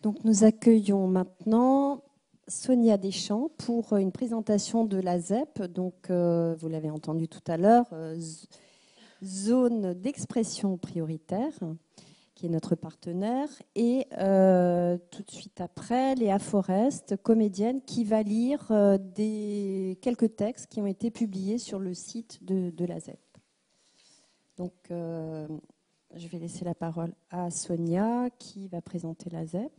Donc nous accueillons maintenant Sonia Deschamps pour une présentation de la ZEP. Donc vous l'avez entendu tout à l'heure, zone d'expression prioritaire, qui est notre partenaire. Et tout de suite après, Léa Forest, comédienne, qui va lire quelques textes qui ont été publiés sur le site de la ZEP. Donc je vais laisser la parole à Sonia qui va présenter la ZEP.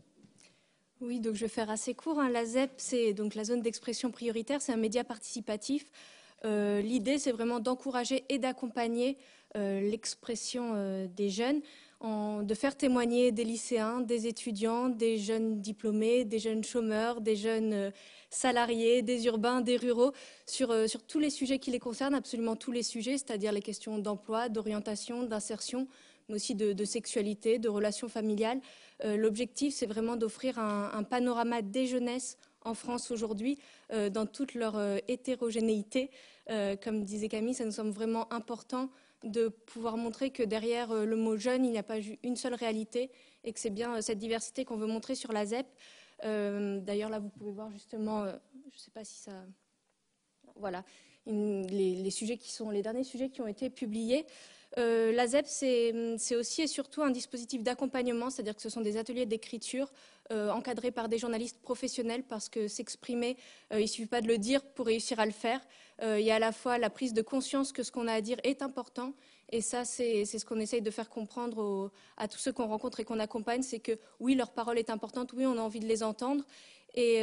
Oui, donc je vais faire assez court. La ZEP, c'est donc la zone d'expression prioritaire, c'est un média participatif. L'idée, c'est vraiment d'encourager et d'accompagner l'expression des jeunes, de faire témoigner des lycéens, des étudiants, des jeunes diplômés, des jeunes chômeurs, des jeunes salariés, des urbains, des ruraux, sur tous les sujets qui les concernent, absolument tous les sujets, c'est-à-dire les questions d'emploi, d'orientation, d'insertion, mais aussi de sexualité, de relations familiales. L'objectif, c'est vraiment d'offrir un panorama des jeunesses en France aujourd'hui, dans toute leur hétérogénéité. Comme disait Camille, ça nous semble vraiment important de pouvoir montrer que derrière le mot jeune, il n'y a pas une seule réalité et que c'est bien cette diversité qu'on veut montrer sur la ZEP. D'ailleurs, là, vous pouvez voir justement, je ne sais pas si ça... Voilà, les sujets les derniers sujets qui ont été publiés. La ZEP, c'est aussi et surtout un dispositif d'accompagnement, c'est-à-dire que ce sont des ateliers d'écriture encadrés par des journalistes professionnels, parce que s'exprimer, il ne suffit pas de le dire pour réussir à le faire. Il y a à la fois la prise de conscience que ce qu'on a à dire est important, et ça, c'est ce qu'on essaye de faire comprendre à tous ceux qu'on rencontre et qu'on accompagne, c'est que oui, leur parole est importante, oui, on a envie de les entendre, et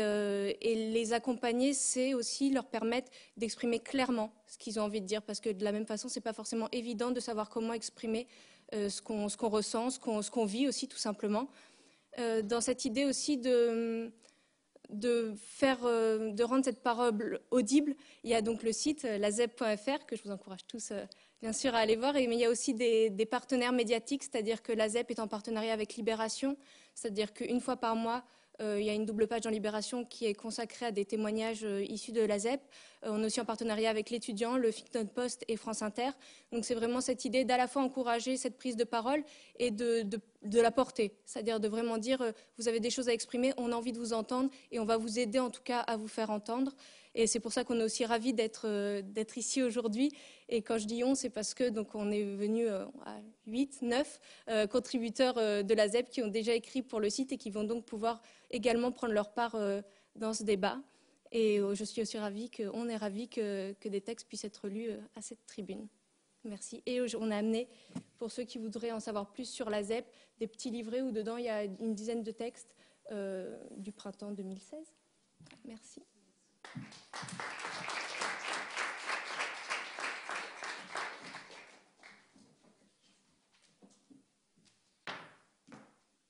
les accompagner, c'est aussi leur permettre d'exprimer clairement ce qu'ils ont envie de dire, parce que de la même façon, ce n'est pas forcément évident de savoir comment exprimer ce qu'on ressent, ce qu'on vit aussi, tout simplement. Dans cette idée aussi de rendre cette parole audible, il y a donc le site lazep.fr, que je vous encourage tous bien sûr à aller voir, mais il y a aussi des partenaires médiatiques, c'est-à-dire que la ZEP est en partenariat avec Libération, c'est-à-dire qu'une fois par mois, il y a une double page dans Libération qui est consacrée à des témoignages issus de la ZEP. On est aussi en partenariat avec l'Étudiant, le Huffington Post et France Inter. Donc c'est vraiment cette idée d'à la fois encourager cette prise de parole et de la porter. C'est-à-dire de vraiment dire, vous avez des choses à exprimer, on a envie de vous entendre et on va vous aider en tout cas à vous faire entendre. Et c'est pour ça qu'on est aussi ravis d'être ici aujourd'hui. Et quand je dis on, c'est parce que donc on est venu à 8, 9 contributeurs de la ZEP qui ont déjà écrit pour le site et qui vont donc pouvoir également prendre leur part dans ce débat. Et je suis aussi ravie on est ravis que des textes puissent être lus à cette tribune. Merci. Et on a amené, pour ceux qui voudraient en savoir plus sur la ZEP, des petits livrets où dedans il y a une dizaine de textes du printemps 2016. Merci.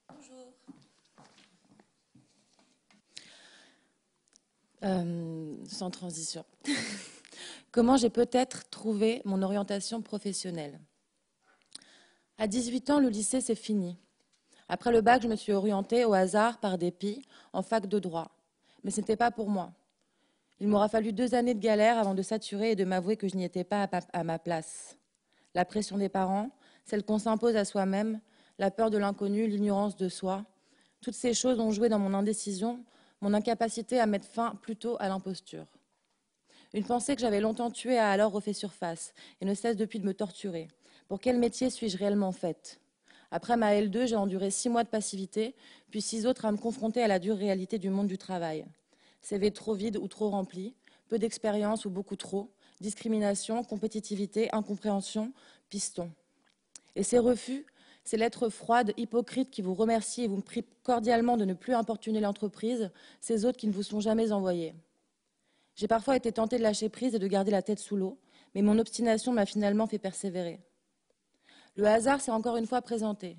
Bonjour. Sans transition. Comment j'ai peut-être trouvé mon orientation professionnelle? À 18 ans, le lycée, c'est fini. Après le bac, je me suis orientée au hasard, par dépit, en fac de droit. Mais ce n'était pas pour moi. Il m'aura fallu 2 années de galère avant de saturer et de m'avouer que je n'y étais pas à ma place. La pression des parents, celle qu'on s'impose à soi-même, la peur de l'inconnu, l'ignorance de soi, toutes ces choses ont joué dans mon indécision, mon incapacité à mettre fin plutôt à l'imposture. Une pensée que j'avais longtemps tuée a alors refait surface et ne cesse depuis de me torturer. Pour quel métier suis-je réellement faite? Après ma L2, j'ai enduré 6 mois de passivité, puis 6 autres à me confronter à la dure réalité du monde du travail. CV trop vide ou trop rempli, peu d'expérience ou beaucoup trop, discrimination, compétitivité, incompréhension, piston. Et ces refus, ces lettres froides, hypocrites qui vous remercient et vous prient cordialement de ne plus importuner l'entreprise, ces autres qui ne vous sont jamais envoyés. J'ai parfois été tentée de lâcher prise et de garder la tête sous l'eau, mais mon obstination m'a finalement fait persévérer. Le hasard s'est encore une fois présenté.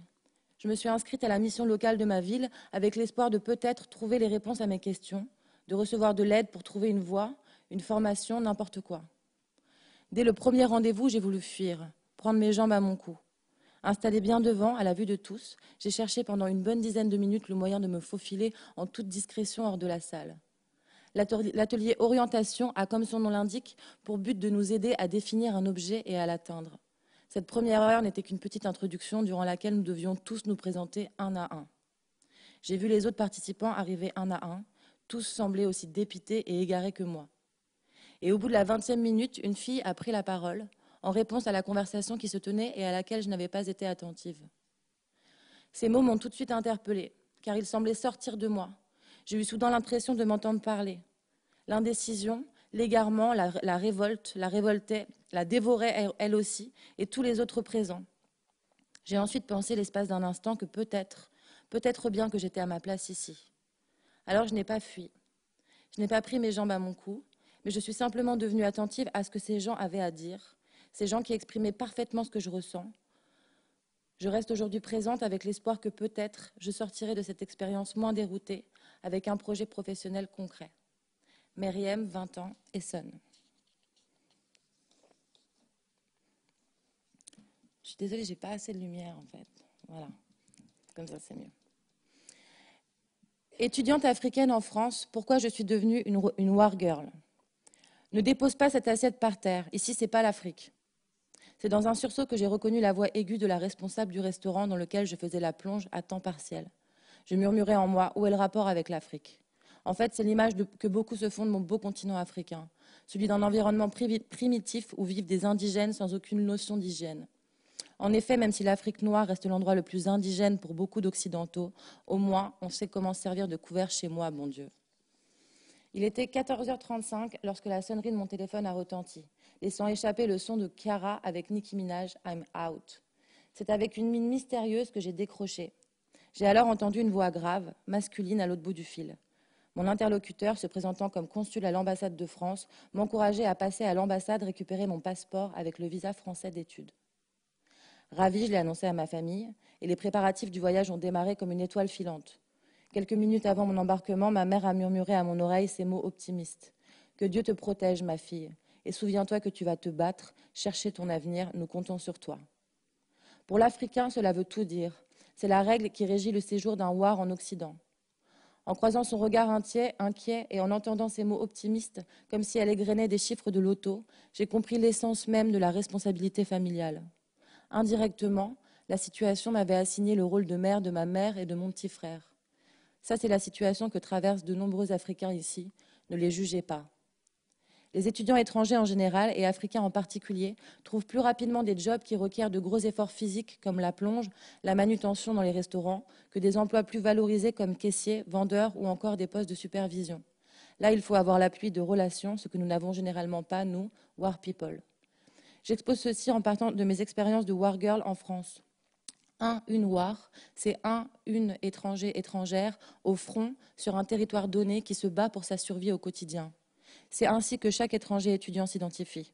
Je me suis inscrite à la mission locale de ma ville avec l'espoir de peut-être trouver les réponses à mes questions, de recevoir de l'aide pour trouver une voie, une formation, n'importe quoi. Dès le premier rendez-vous, j'ai voulu fuir, prendre mes jambes à mon cou. Installée bien devant, à la vue de tous, j'ai cherché pendant une bonne dizaine de minutes le moyen de me faufiler en toute discrétion hors de la salle. L'atelier orientation a, comme son nom l'indique, pour but de nous aider à définir un objet et à l'atteindre. Cette première heure n'était qu'une petite introduction durant laquelle nous devions tous nous présenter un à un. J'ai vu les autres participants arriver un à un. Tous semblaient aussi dépités et égarés que moi. Et au bout de la 20e minute, une fille a pris la parole en réponse à la conversation qui se tenait et à laquelle je n'avais pas été attentive. Ces mots m'ont tout de suite interpellée, car ils semblaient sortir de moi. J'ai eu soudain l'impression de m'entendre parler. L'indécision, l'égarement, la révolte, la révoltait, la dévorait elle aussi, et tous les autres présents. J'ai ensuite pensé l'espace d'un instant que peut-être bien que j'étais à ma place ici. Alors je n'ai pas fui. Je n'ai pas pris mes jambes à mon cou, mais je suis simplement devenue attentive à ce que ces gens avaient à dire, ces gens qui exprimaient parfaitement ce que je ressens. Je reste aujourd'hui présente avec l'espoir que peut-être je sortirai de cette expérience moins déroutée, avec un projet professionnel concret. Meriem, 20 ans, Essonne. Je suis désolée, j'ai pas assez de lumière en fait. Voilà, comme ça c'est mieux. Étudiante africaine en France, pourquoi je suis devenue une war girl? Ne dépose pas cette assiette par terre, ici c'est pas l'Afrique. C'est dans un sursaut que j'ai reconnu la voix aiguë de la responsable du restaurant dans lequel je faisais la plonge à temps partiel. Je murmurais en moi, où est le rapport avec l'Afrique? En fait, c'est l'image que beaucoup se font de mon beau continent africain, celui d'un environnement primitif où vivent des indigènes sans aucune notion d'hygiène. En effet, même si l'Afrique noire reste l'endroit le plus indigène pour beaucoup d'Occidentaux, au moins on sait comment servir de couvert chez moi, bon Dieu. Il était 14h35 lorsque la sonnerie de mon téléphone a retenti, laissant échapper le son de Kiara avec Nicki Minaj, I'm Out. C'est avec une mine mystérieuse que j'ai décroché. J'ai alors entendu une voix grave, masculine à l'autre bout du fil. Mon interlocuteur, se présentant comme consul à l'ambassade de France, m'encourageait à passer à l'ambassade récupérer mon passeport avec le visa français d'études. Ravie, je l'ai annoncé à ma famille, et les préparatifs du voyage ont démarré comme une étoile filante. Quelques minutes avant mon embarquement, ma mère a murmuré à mon oreille ces mots optimistes. « Que Dieu te protège, ma fille, et souviens-toi que tu vas te battre, chercher ton avenir, nous comptons sur toi. » Pour l'Africain, cela veut tout dire. C'est la règle qui régit le séjour d'un war en Occident. En croisant son regard inquiet et en entendant ces mots optimistes, comme si elle égrenait des chiffres de loto, j'ai compris l'essence même de la responsabilité familiale. Indirectement, la situation m'avait assigné le rôle de mère de ma mère et de mon petit frère. Ça, c'est la situation que traversent de nombreux Africains ici. Ne les jugez pas. Les étudiants étrangers en général, et africains en particulier, trouvent plus rapidement des jobs qui requièrent de gros efforts physiques comme la plonge, la manutention dans les restaurants, que des emplois plus valorisés comme caissiers, vendeurs ou encore des postes de supervision. Là, il faut avoir l'appui de relations, ce que nous n'avons généralement pas, nous, war people. J'expose ceci en partant de mes expériences de war girl en France. Une war, c'est une étranger, étrangère, au front, sur un territoire donné qui se bat pour sa survie au quotidien. C'est ainsi que chaque étranger étudiant s'identifie.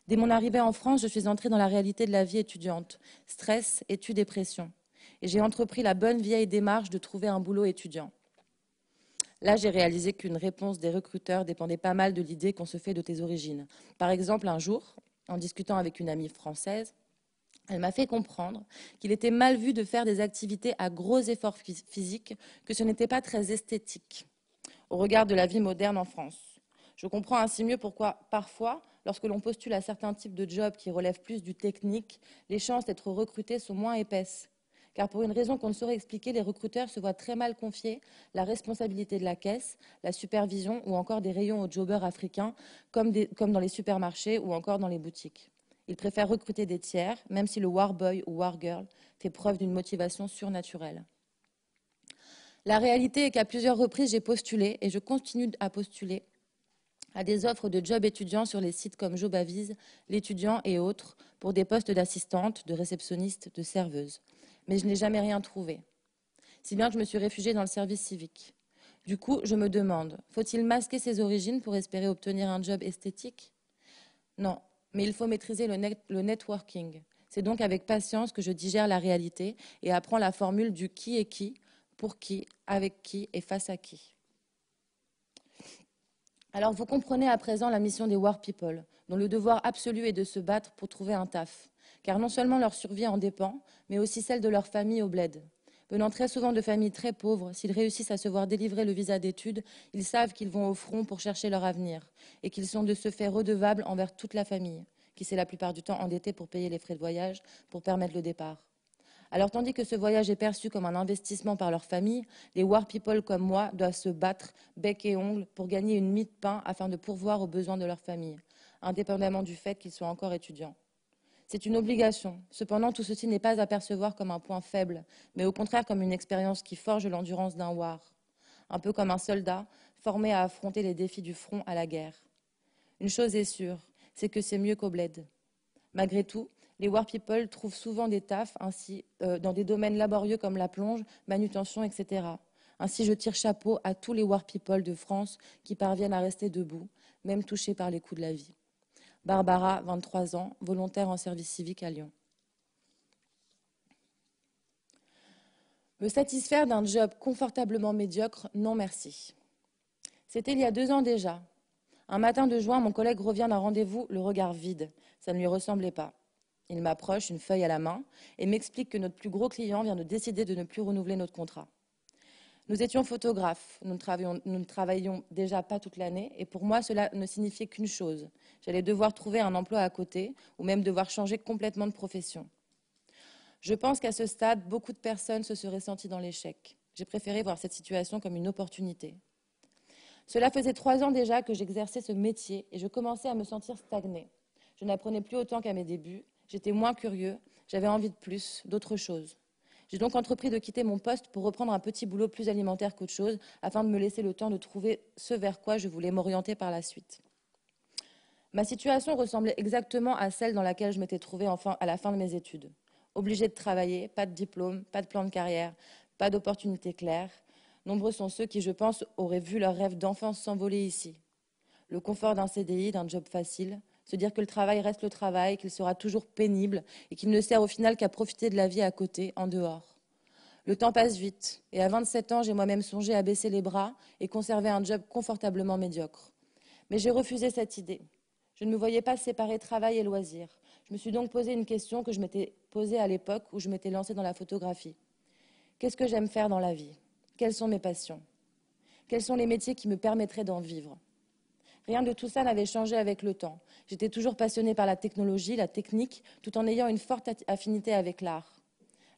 Dès mon arrivée en France, je suis entrée dans la réalité de la vie étudiante. Stress, études et pression. Et j'ai entrepris la bonne vieille démarche de trouver un boulot étudiant. Là, j'ai réalisé qu'une réponse des recruteurs dépendait pas mal de l'idée qu'on se fait de tes origines. Par exemple, un jour, en discutant avec une amie française, elle m'a fait comprendre qu'il était mal vu de faire des activités à gros efforts physiques, que ce n'était pas très esthétique au regard de la vie moderne en France. Je comprends ainsi mieux pourquoi, parfois, lorsque l'on postule à certains types de jobs qui relèvent plus du technique, les chances d'être recruté sont moins épaisses. Car pour une raison qu'on ne saurait expliquer, les recruteurs se voient très mal confier la responsabilité de la caisse, la supervision ou encore des rayons aux jobbers africains, comme dans les supermarchés ou encore dans les boutiques. Ils préfèrent recruter des tiers, même si le war boy ou war girl fait preuve d'une motivation surnaturelle. La réalité est qu'à plusieurs reprises, j'ai postulé et je continue à postuler à des offres de jobs étudiants sur les sites comme Jobavise, l'étudiant et autres, pour des postes d'assistante, de réceptionniste, de serveuse. Mais je n'ai jamais rien trouvé. Si bien que je me suis réfugiée dans le service civique. Du coup, je me demande, faut-il masquer ses origines pour espérer obtenir un job esthétique? Non, mais il faut maîtriser le networking. C'est donc avec patience que je digère la réalité et apprends la formule du qui est qui, pour qui, avec qui et face à qui. Alors vous comprenez à présent la mission des war people, dont le devoir absolu est de se battre pour trouver un taf. Car non seulement leur survie en dépend, mais aussi celle de leur famille au bled. Venant très souvent de familles très pauvres, s'ils réussissent à se voir délivrer le visa d'études, ils savent qu'ils vont au front pour chercher leur avenir et qu'ils sont de ce fait redevables envers toute la famille, qui s'est la plupart du temps endettée pour payer les frais de voyage pour permettre le départ. Alors tandis que ce voyage est perçu comme un investissement par leur famille, les war people comme moi doivent se battre bec et ongles pour gagner une mie de pain afin de pourvoir aux besoins de leur famille, indépendamment du fait qu'ils soient encore étudiants. C'est une obligation. Cependant, tout ceci n'est pas à percevoir comme un point faible, mais au contraire comme une expérience qui forge l'endurance d'un war. Un peu comme un soldat formé à affronter les défis du front à la guerre. Une chose est sûre, c'est que c'est mieux qu'au bled. Malgré tout, les war people trouvent souvent des tafs dans des domaines laborieux comme la plonge, manutention, etc. Ainsi, je tire chapeau à tous les war people de France qui parviennent à rester debout, même touchés par les coups de la vie. Barbara, 23 ans, volontaire en service civique à Lyon. Me satisfaire d'un job confortablement médiocre, non merci. C'était il y a 2 ans déjà. Un matin de juin, mon collègue revient d'un rendez-vous, le regard vide. Ça ne lui ressemblait pas. Il m'approche, une feuille à la main, et m'explique que notre plus gros client vient de décider de ne plus renouveler notre contrat. Nous étions photographes, nous ne travaillions déjà pas toute l'année, et pour moi, cela ne signifiait qu'une chose. J'allais devoir trouver un emploi à côté, ou même devoir changer complètement de profession. Je pense qu'à ce stade, beaucoup de personnes se seraient senties dans l'échec. J'ai préféré voir cette situation comme une opportunité. Cela faisait 3 ans déjà que j'exerçais ce métier, et je commençais à me sentir stagnée. Je n'apprenais plus autant qu'à mes débuts, j'étais moins curieux, j'avais envie de plus, d'autre chose. J'ai donc entrepris de quitter mon poste pour reprendre un petit boulot plus alimentaire qu'autre chose, afin de me laisser le temps de trouver ce vers quoi je voulais m'orienter par la suite. Ma situation ressemblait exactement à celle dans laquelle je m'étais trouvée à la fin de mes études. Obligée de travailler, pas de diplôme, pas de plan de carrière, pas d'opportunités claires. Nombreux sont ceux qui, je pense, auraient vu leur rêve d'enfance s'envoler ici. Le confort d'un CDI, d'un job facile, se dire que le travail reste le travail, qu'il sera toujours pénible et qu'il ne sert au final qu'à profiter de la vie à côté, en dehors. Le temps passe vite, et à 27 ans, j'ai moi-même songé à baisser les bras et conserver un job confortablement médiocre. Mais j'ai refusé cette idée. Je ne me voyais pas séparer travail et loisirs. Je me suis donc posé une question que je m'étais posée à l'époque où je m'étais lancée dans la photographie. Qu'est-ce que j'aime faire dans la vie? Quelles sont mes passions? Quels sont les métiers qui me permettraient d'en vivre? Rien de tout ça n'avait changé avec le temps. J'étais toujours passionnée par la technologie, la technique, tout en ayant une forte affinité avec l'art.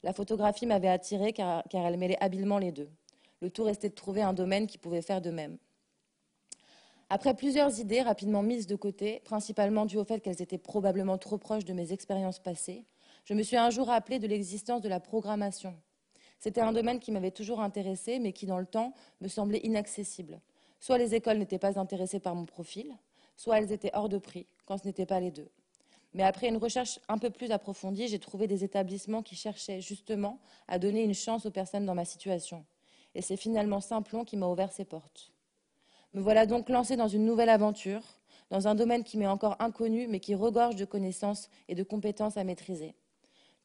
La photographie m'avait attirée car elle mêlait habilement les deux. Le tout restait de trouver un domaine qui pouvait faire de même. Après plusieurs idées rapidement mises de côté, principalement dues au fait qu'elles étaient probablement trop proches de mes expériences passées, je me suis un jour rappelée de l'existence de la programmation. C'était un domaine qui m'avait toujours intéressée, mais qui, dans le temps, me semblait inaccessible. Soit les écoles n'étaient pas intéressées par mon profil, soit elles étaient hors de prix, quand ce n'était pas les deux. Mais après une recherche un peu plus approfondie, j'ai trouvé des établissements qui cherchaient justement à donner une chance aux personnes dans ma situation. Et c'est finalement Simplon qui m'a ouvert ses portes. Me voilà donc lancée dans une nouvelle aventure, dans un domaine qui m'est encore inconnu, mais qui regorge de connaissances et de compétences à maîtriser.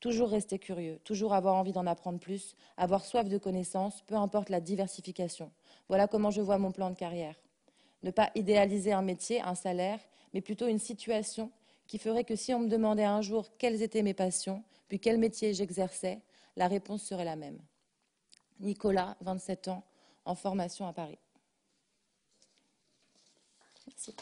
Toujours rester curieux, toujours avoir envie d'en apprendre plus, avoir soif de connaissances, peu importe la diversification. Voilà comment je vois mon plan de carrière. Ne pas idéaliser un métier, un salaire, mais plutôt une situation qui ferait que si on me demandait un jour quelles étaient mes passions, puis quel métier j'exerçais, la réponse serait la même. Nicolas, 27 ans, en formation à Paris. Merci.